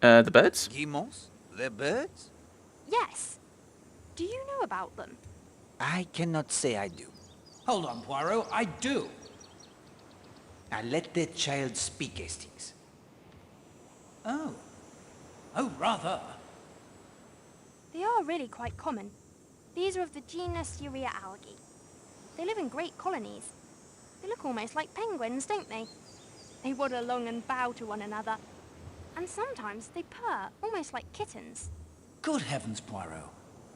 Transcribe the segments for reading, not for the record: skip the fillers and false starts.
The birds? Guillemots? The birds? Yes. Do you know about them? I cannot say I do. Hold on, Poirot, I do. Now let the child speak, Hastings. Oh. Oh, rather. They are really quite common. These are of the genus Urea algae. They live in great colonies. They look almost like penguins, don't they? They waddle along and bow to one another. And sometimes they purr, almost like kittens. Good heavens, Poirot.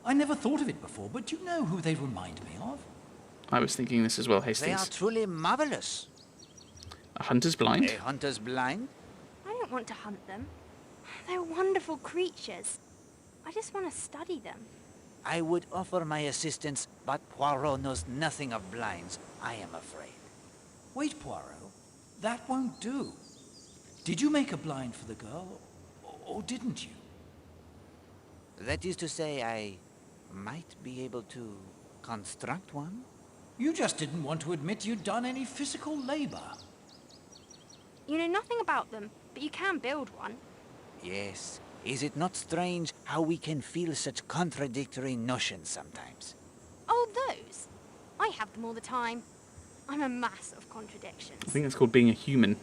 I never thought of it before, but do you know who they remind me of? I was thinking this as well, They are Hastings. truly marvelous. A hunter's blind? A hunter's blind? I don't want to hunt them. They're wonderful creatures. I just want to study them. I would offer my assistance, but Poirot knows nothing of blinds, I am afraid. Wait, Poirot. That won't do. Did you make a blind for the girl, or didn't you? That is to say, I might be able to construct one? You just didn't want to admit you'd done any physical labor. You know nothing about them, but you can build one. Yes. Is it not strange how we can feel such contradictory notions sometimes? Oh, those? I have them all the time. I'm a mass of contradictions. I think that's called being a human.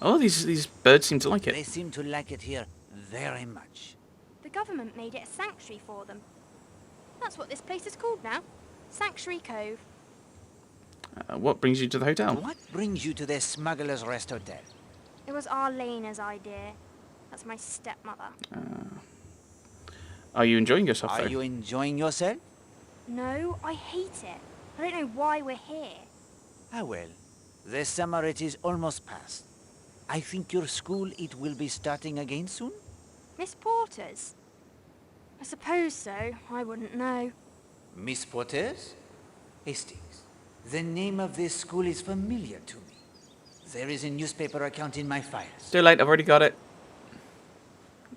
Oh, these birds seem to like They it. seem to like it here very much. The government made it a sanctuary for them. That's what this place is called now. Sanctuary Cove. What brings you to the hotel? What brings you to the Smuggler's Rest Hotel? It was Arlena's idea. That's my stepmother. Are you enjoying yourself, Are though? you enjoying yourself? No, I hate it. I don't know why we're here. Ah well, the summer it is almost past. I think your school it will be starting again soon? Miss Porter's? I suppose so. I wouldn't know. Miss Porter's? Hastings, the name of this school is familiar to me. There is a newspaper account in my files. Too late, I've already got it.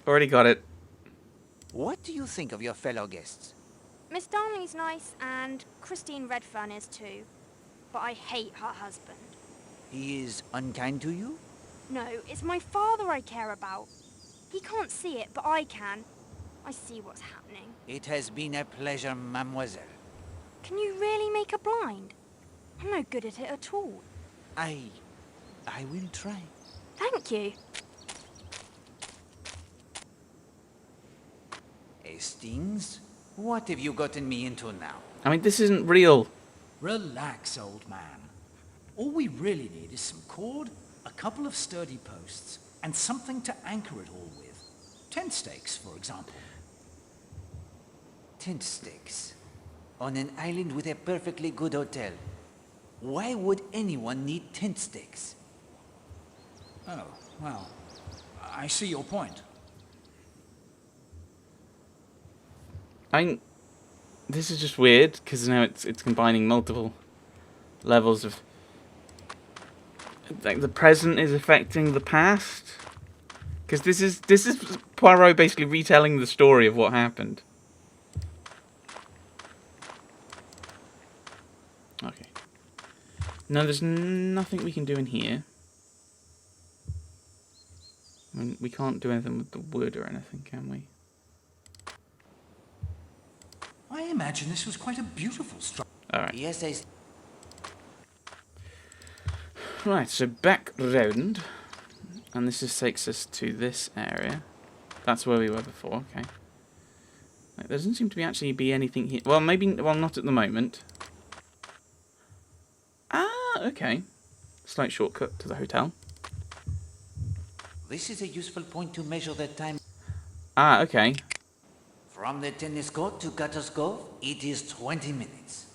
Already got it. What do you think of your fellow guests? Miss Darnley's nice, and Christine Redfern is too. But I hate her husband. He is unkind to you? No, it's my father I care about. He can't see it, but I can. I see what's happening. It has been a pleasure, mademoiselle. Can you really make a blind? I'm no good at it at all. I will try. Thank you. Hastings, what have you gotten me into now? I mean, this isn't real. Relax, old man. All we really need is some cord, a couple of sturdy posts, and something to anchor it all with. Tent stakes, for example. Tent stakes. On an island with a perfectly good hotel. Why would anyone need tent stakes? Oh, well, I see your point. I mean, this is just weird, because now it's combining multiple levels of... Like, the present is affecting the past. Because this is Poirot basically retelling the story of what happened. Okay. No, there's nothing we can do in here. I mean, we can't do anything with the wood or anything, can we? I imagine this was quite a beautiful structure. Alright. Yes, I... Right, so back round. And this just takes us to this area. That's where we were before, okay. Right, there doesn't seem to be anything here. Well, maybe, well, not at the moment. Ah, okay. Slight shortcut to the hotel. This is a useful point to measure the time. Ah, okay. From the tennis court to Cutter's Cove, it is 20 minutes.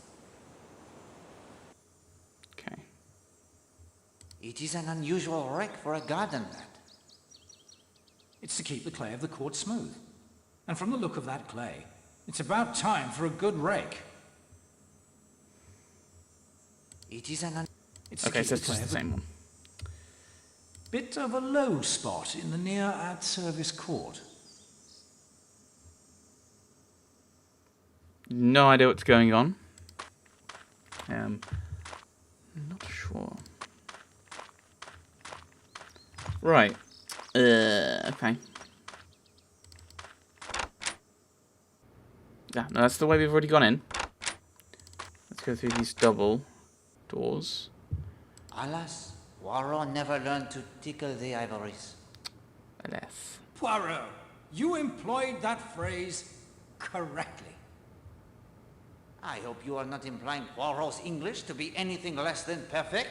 Okay. It is an unusual wreck for a garden, that. It's to keep the clay of the court smooth. And from the look of that clay, it's about time for a good rake. It is an... It's to Okay, keep so the it's clay just of the same one. Bit of a low spot in the near ad service court. No idea what's going on. Not sure. Right. Okay. Yeah, no, that's the way we've already gone in. Let's go through these double doors. Alas, Poirot never learned to tickle the ivories. Alas. Poirot, you employed that phrase correctly. I hope you are not implying Poirot's English to be anything less than perfect.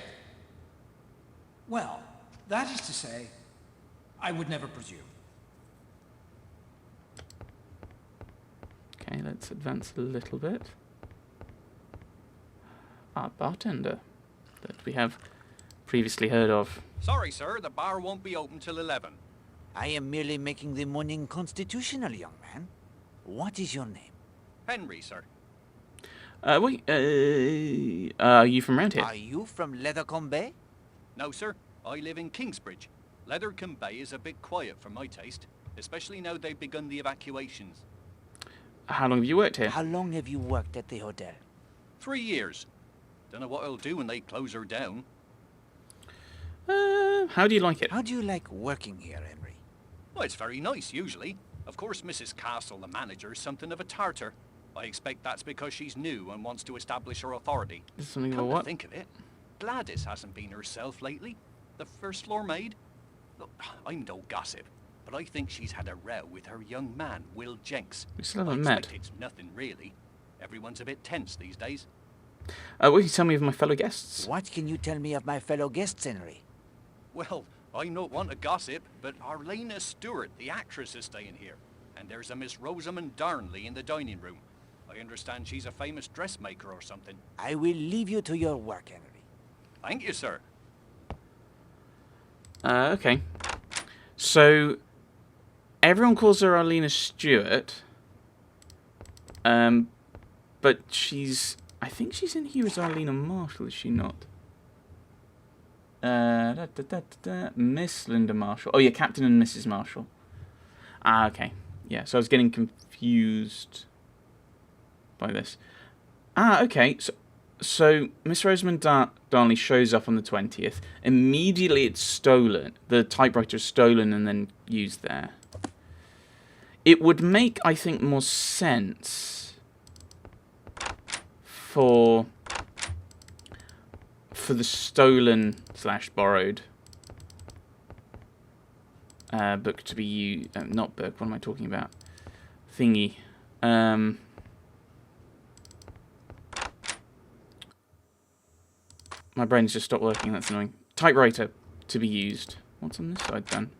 Well, that is to say, I would never presume. Okay, let's advance a little bit. Our bartender that we have previously heard of. Sorry, sir, the bar won't be open till 11. I am merely making the morning constitutional, young man. What is your name? Henry, sir. Are you from around here? Are you from Leathercombe Bay? No, sir. I live in Kingsbridge. Leathercombe Bay is a bit quiet for my taste, especially now they've begun the evacuations. How long have you worked here? How long have you worked at the hotel? 3 years. Don't know what I'll do when they close her down. How do you like it? How do you like working here, Henry? Well, it's very nice, usually. Of course, Mrs. Castle, the manager, is something of a tartar. I expect that's because she's new and wants to establish her authority. Is something Come about to what? think of it, Gladys hasn't been herself lately. The first floor maid. Look, I'm no gossip, but I think she's had a row with her young man, Will Jenks. We still I haven't met. expect it's nothing really. Everyone's a bit tense these days. What can you tell me of my fellow guests? What can you tell me of my fellow guests, Henry? Well, I don't want to gossip, but Arlena Stewart, the actress, is staying here. And there's a Miss Rosamond Darnley in the dining room. I understand she's a famous dressmaker or something. I will leave you to your work, Henry. Thank you, sir. Okay. So, everyone calls her Arlena Stewart. But she's... I think she's in here as Arlena Marshall, is she not? Miss Linda Marshall. Oh, yeah, Captain and Mrs. Marshall. Ah, okay. Yeah, so I was getting confused by this. Ah, okay. So Miss Rosamond Darnley shows up on the 20th. Immediately it's stolen. The typewriter is stolen and then used there. It would make, I think, more sense for the stolen / borrowed book to be used. Not book, what am I talking about? Thingy. My brain's just stopped working, that's annoying. Typewriter to be used. What's on this side then?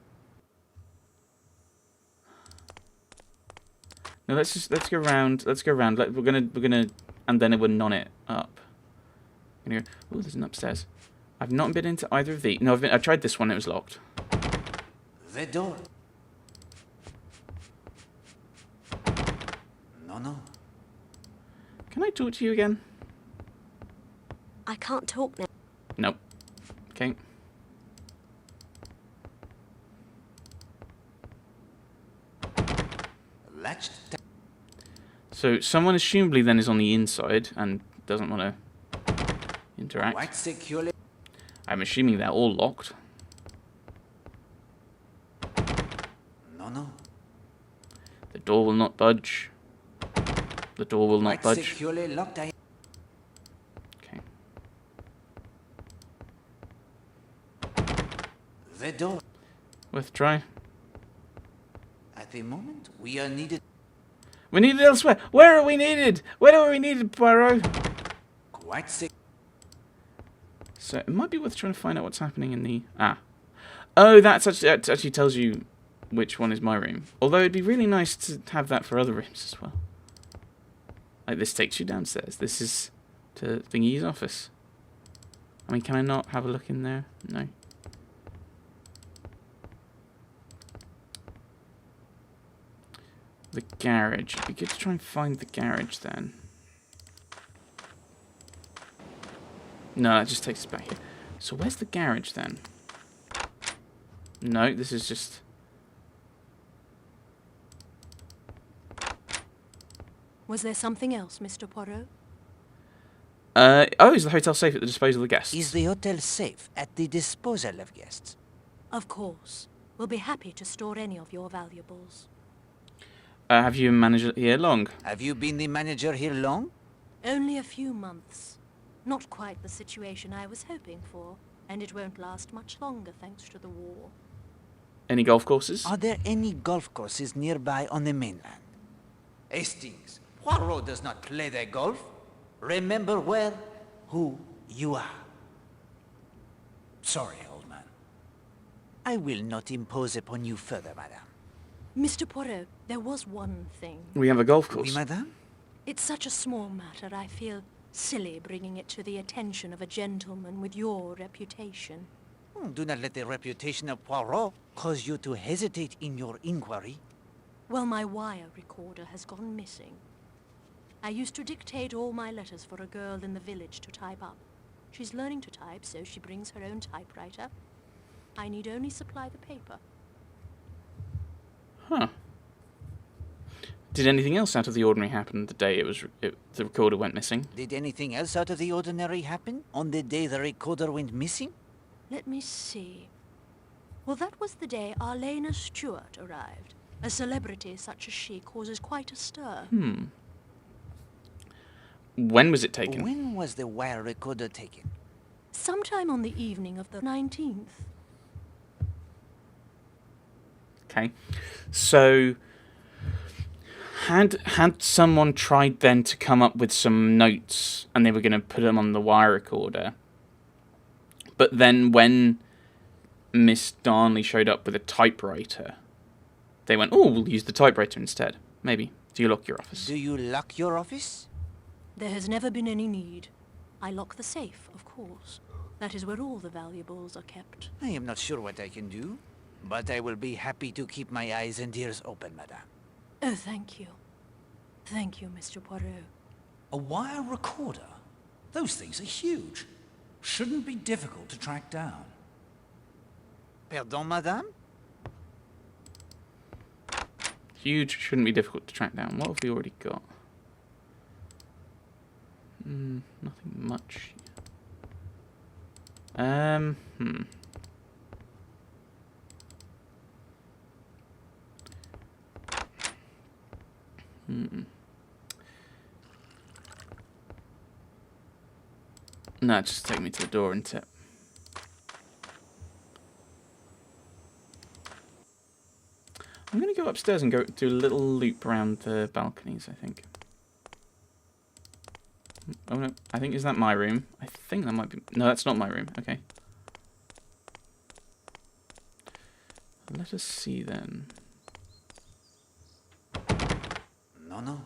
No, let's go round. Let's go round. We're gonna, and then we'll non it up. Oh, there's an upstairs. I've not been into either of these. No, I tried this one. It was locked. The door. No. Can I talk to you again? I can't talk now. Nope. Okay. Latched. So someone assumably then is on the inside and doesn't want to interact. Quite securely. I'm assuming they're all locked. No. The door will not budge. The door will not Quite budge. securely locked. Okay. The door. Worth a try. At the moment, we are needed. We're needed elsewhere. Where are we needed? Where are we needed, Poirot? Quite sick. So it might be worth trying to find out what's happening in the... Oh, that actually tells you which one is my room. Although it'd be really nice to have that for other rooms as well. Like, this takes you downstairs. This is to Thingy's office. I mean, can I not have a look in there? No. The garage. It'd be good to try and find the garage then. No, that just takes us back here. So where's the garage then? No, this is just... Was there something else, Mr. Poirot? Oh, is the hotel safe at the disposal of the guests? Is the hotel safe at the disposal of guests? Of course. We'll be happy to store any of your valuables. Have you managed here long? Have you been the manager here long? Only a few months. Not quite the situation I was hoping for, and it won't last much longer thanks to the war. Any golf courses? Are there any golf courses nearby on the mainland? Hastings, Poirot does not play their golf. Remember who you are. Sorry, old man. I will not impose upon you further, madame. Mr. Poirot, there was one thing. We have a golf Oui, course. madame? It's such a small matter, I feel silly bringing it to the attention of a gentleman with your reputation. Do not let the reputation of Poirot cause you to hesitate in your inquiry. Well, my wire recorder has gone missing. I used to dictate all my letters for a girl in the village to type up. She's learning to type, so she brings her own typewriter. I need only supply the paper. Huh. Did anything else out of the ordinary happen the day the recorder went missing? Did anything else out of the ordinary happen on the day the recorder went missing? Let me see. Well, that was the day Arlena Stewart arrived. A celebrity such as she causes quite a stir. When was it taken? When was the wire recorder taken? Sometime on the evening of the 19th. Okay. So, had someone tried then to come up with some notes and they were going to put them on the wire recorder, but then when Miss Darnley showed up with a typewriter, they went, oh, we'll use the typewriter instead. Maybe. Do you lock your office? Do you lock your office? There has never been any need. I lock the safe, of course. That is where all the valuables are kept. I am not sure what I can do, but I will be happy to keep my eyes and ears open, madame. Oh, thank you. Thank you, Mr. Poirot. A wire recorder? Those things are huge. Shouldn't be difficult to track down. Pardon, madame? Huge, shouldn't be difficult to track down. What have we already got? Nothing much. No, just take me to the door, isn't it? I'm going to go upstairs and go do a little loop around the balconies, I think. Oh no, I think, is that my room? I think that might be... No, that's not my room. Okay. Let us see then. No.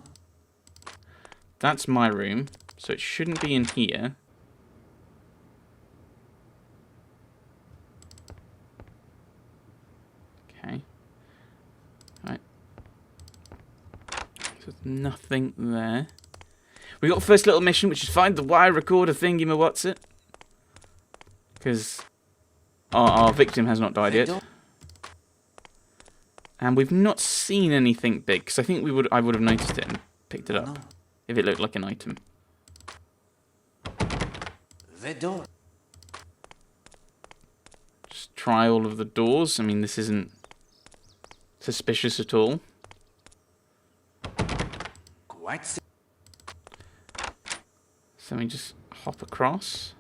That's my room, so it shouldn't be in here. Okay. Right. So there's nothing there. We got the first little mission, which is find the wire recorder thingy-ma-what's-it. Because our victim has not died yet. And we've not seen anything big, because I think I would have noticed it and picked it up if it looked like an item. The door. Just try all of the doors. I mean, this isn't suspicious at all. Quite So we just hop across.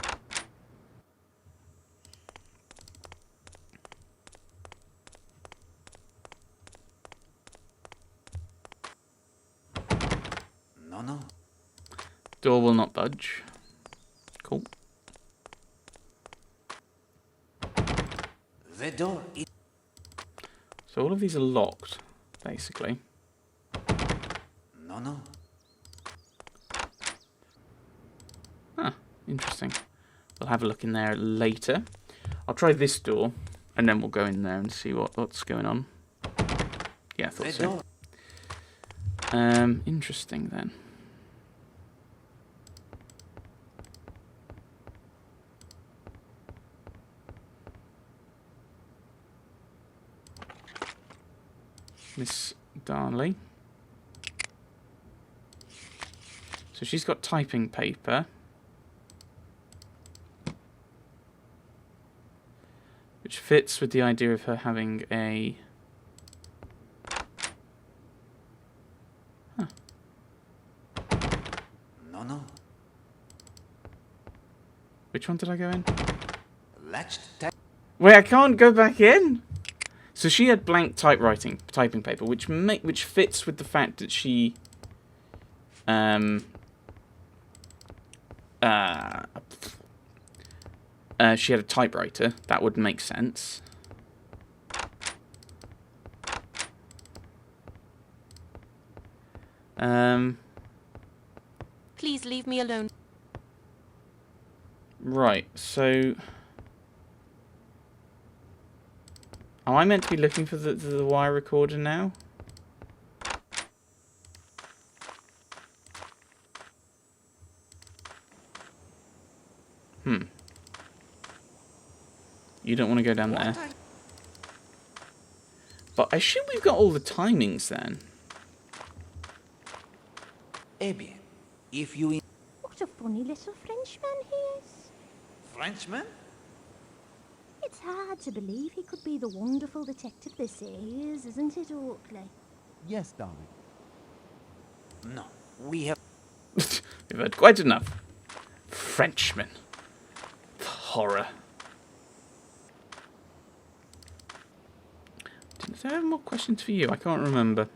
No. Door will not budge. Cool. The door. So all of these are locked, basically. No. Huh, interesting. We'll have a look in there later. I'll try this door, and then we'll go in there and see what's going on. Yeah, I thought so. Interesting then. Miss Darnley. So she's got typing paper, which fits with the idea of her having a... Huh. No. Which one did I go in? Latched Wait, I can't go back in? So she had blank typing paper, which fits with the fact that she... she had a typewriter. That would make sense. Please leave me alone. Right, so... Am I meant to be looking for the wire recorder now? You don't want to go down there. But I assume we've got all the timings then. Eh bien, if you... What a funny little Frenchman he is. Frenchman? It's hard to believe he could be the wonderful detective they say he is, isn't it, Oakley? Yes, darling. No, we have... We've had quite enough. Frenchman. The horror. Did I have more questions for you? I can't remember.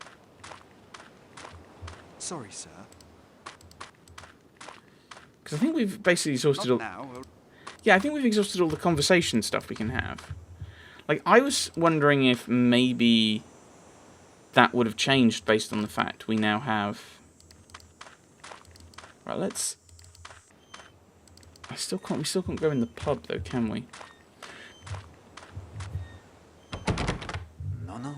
Sorry, sir. Because I think we've basically exhausted all... Now. Yeah, I think we've exhausted all the conversation stuff we can have. Like, I was wondering if maybe that would have changed based on the fact we now have... Right, let's... We still can't go in the pub, though, can we? No.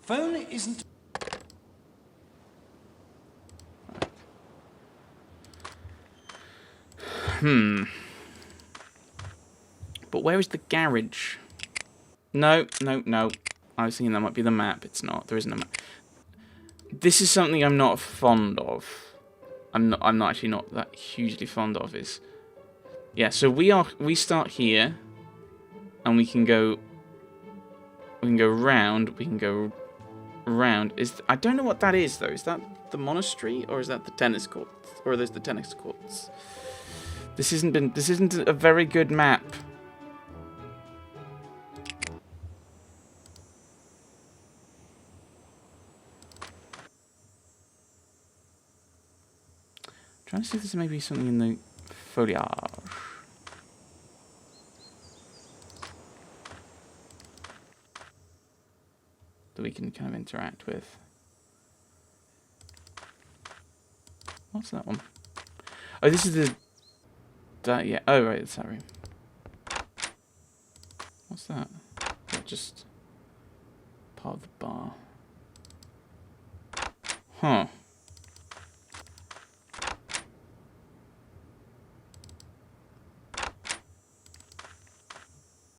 Phone isn't... But where is the garage? No. I was thinking that might be the map. It's not. There isn't a map. This is something I'm not fond of. I'm not actually not that hugely fond of. Is yeah. So we start here, and we can go round. We can go round. I don't know what that is though. Is that the monastery or is that the tennis courts? Or are those the tennis courts? This isn't a very good map. Trying to see if there's maybe something in the foliage that we can kind of interact with. What's that one? Oh, this is that, yeah. Oh, right, it's that room. What's that? Is that just part of the bar? Huh.